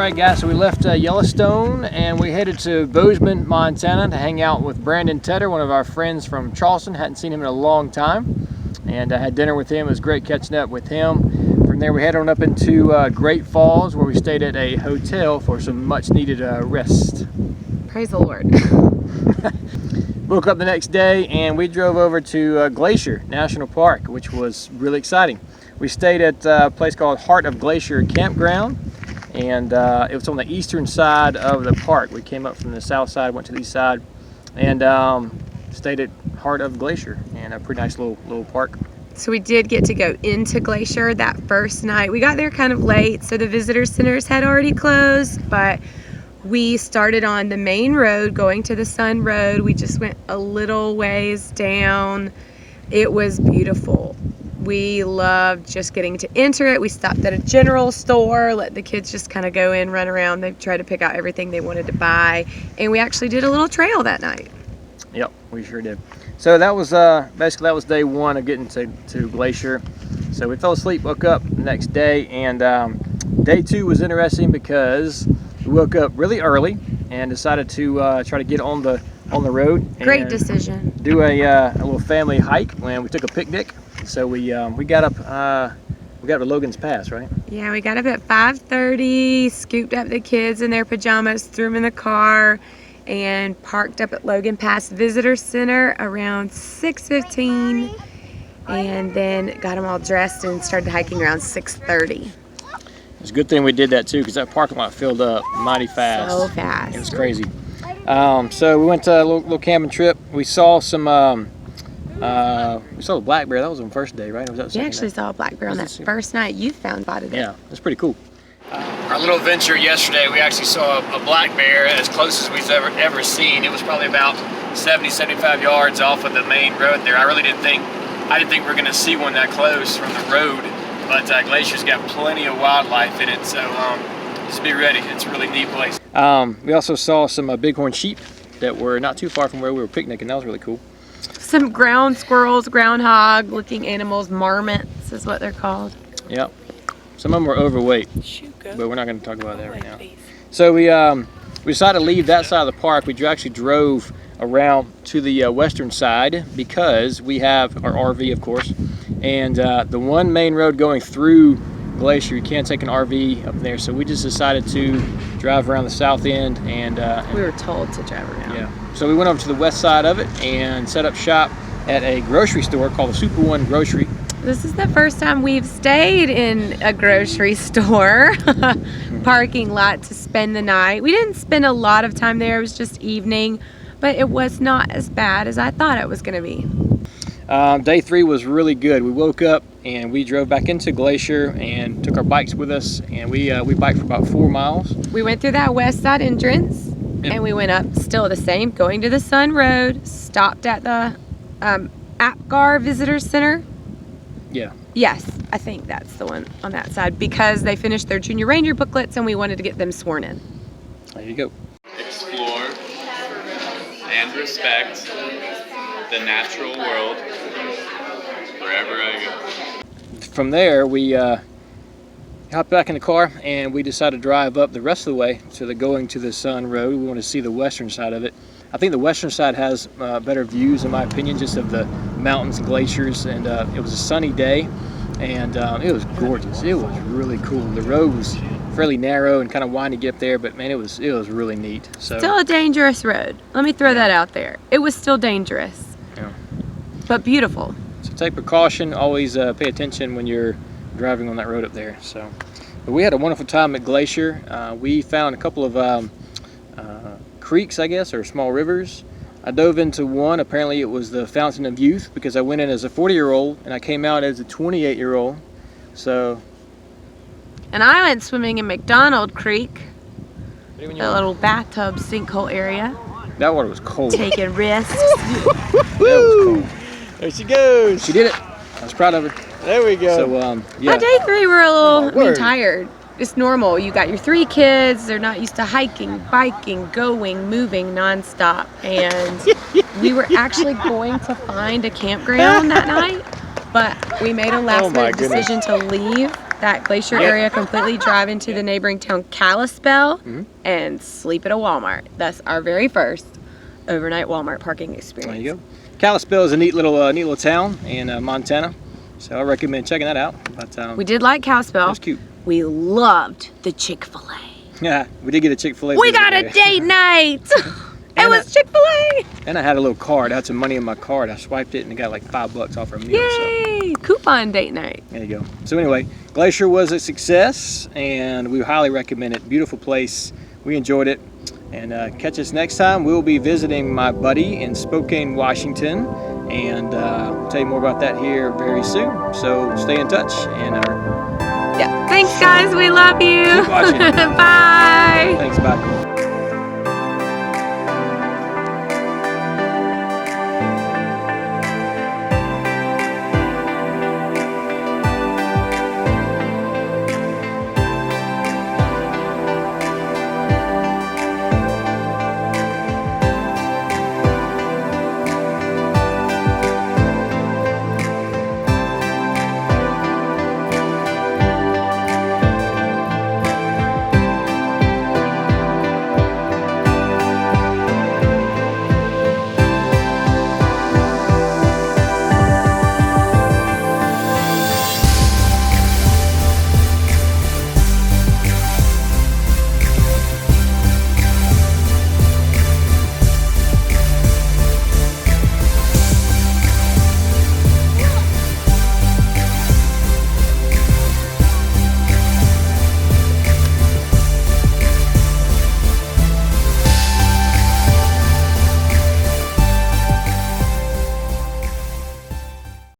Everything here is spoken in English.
Alright guys, so we left Yellowstone and we headed to Bozeman, Montana to hang out with Brandon Tedder, one of our friends from Charleston. Hadn't seen him in a long time, and I had dinner with him. It was great catching up with him. From there we headed on up into Great Falls, where we stayed at a hotel for some much needed rest. Praise the Lord. Woke up the next day and we drove over to Glacier National Park, which was really exciting. We stayed at a place called Heart of Glacier Campground, and it was on the eastern side of the park. We came up from the south side, went to the east side, and stayed at Heart of Glacier, and a pretty nice little park. So we did get to go into Glacier that first night. We got there kind of late, so the visitor centers had already closed, but we started on the main road going to the Sun Road. We just went a little ways down. It was beautiful. We loved just getting to enter it. We stopped at a general store, let the kids just kind of go in, run around. They tried to pick out everything they wanted to buy. And we actually did a little trail that night. Yep, we sure did. So that was basically that was day one of getting to Glacier. So we fell asleep, woke up the next day, and day two was interesting because we woke up really early and decided to try to get on the road. Great decision. Do a little family hike when we took a picnic. So we got up to Logan's Pass, right? Yeah, we got up at 5:30, scooped up the kids in their pajamas, threw them in the car, and parked up at Logan Pass Visitor Center around 6:15, and then got them all dressed and started hiking around 6:30. It's a good thing we did that too, because that parking lot filled up mighty fast. So fast. It was crazy. So we went to a little camping trip. We saw some. We saw the black bear. That was on the first day, right? Or was that the We second actually day? saw a black bear on that first night. You spotted it. Yeah, that's pretty cool. Our little adventure yesterday, we actually saw a black bear as close as we've ever seen. It was probably about 70-75 yards off of the main road there. I didn't think we were going to see one that close from the road, but Glacier's got plenty of wildlife in it, so just be ready. It's a really neat place. We also saw some bighorn sheep that were not too far from where we were picnicking. That was really cool. Some ground squirrels, groundhog looking animals, marmots is what they're called. Yep. Some of them were overweight, but we're not going to talk about that right now. So we decided to leave that side of the park. We actually drove around to the western side because we have our RV, of course, and the one main road going through Glacier, you can't take an RV up there, so we just decided to drive around the south end, and we were told to drive around. Yeah. So we went over to the west side of it and set up shop at a grocery store called the Super One Grocery. This is the first time we've stayed in a grocery store parking lot to spend the night. We didn't spend a lot of time there. It was just evening, but it was not as bad as I thought it was going to be. Day three was really good. We woke up and we drove back into Glacier and took our bikes with us, and we biked for about 4 miles. We went through that west side entrance, and we went up still the same, going to the Sun Road, stopped at the Apgar Visitor Center. Yeah. Yes, I think that's the one on that side, because they finished their Junior Ranger booklets and we wanted to get them sworn in. There you go. Explore and respect the natural world wherever I go. From there, we hopped back in the car and we decided to drive up the rest of the way to going to the Sun Road. We want to see the western side of it. I think the western side has better views, in my opinion, just of the mountains and glaciers, and it was a sunny day, and it was gorgeous. It was really cool. The road was fairly narrow and kind of windy to get there, but man, it was really neat. So still a dangerous road. Let me throw that out there. It was still dangerous, but beautiful. So take precaution. Always pay attention when you're driving on that road up there. So, but we had a wonderful time at Glacier. We found a couple of creeks, I guess, or small rivers. I dove into one. Apparently it was the Fountain of Youth, because I went in as a 40-year-old and I came out as a 28-year-old. So. And I went swimming in McDonald Creek, a little bathtub sinkhole area. That water was cold. Taking risks. That was cold. There she goes. She did it. I was proud of her. There we go. So, yeah. By day three, we're a little tired. It's normal. You got your 3 kids. They're not used to hiking, biking, going, moving nonstop. And we were actually going to find a campground that night, but we made a last minute decision to leave that Glacier Yep. area completely, drive into the neighboring town Kalispell, and sleep at a Walmart. That's our very first overnight Walmart parking experience. There you go. Kalispell is a neat little town in Montana, so I recommend checking that out. But We did like Kalispell. it was cute. We loved the Chick-fil-A. Yeah, we did get a Chick-fil-A. We visit got a there. date night. It And was Chick-fil-A. And I had a little card. I had some money in my card. I swiped it and it got like $5 off our meal. So Yay! Coupon date night. there you go. So anyway, Glacier was a success, and we highly recommend it. Beautiful place. We enjoyed it. And catch us next time. We'll be visiting my buddy in Spokane, Washington, and we'll tell you more about that here very soon. So stay in touch. And Yeah. Thanks, guys. We love you. Keep watching. Bye. thanks. Bye.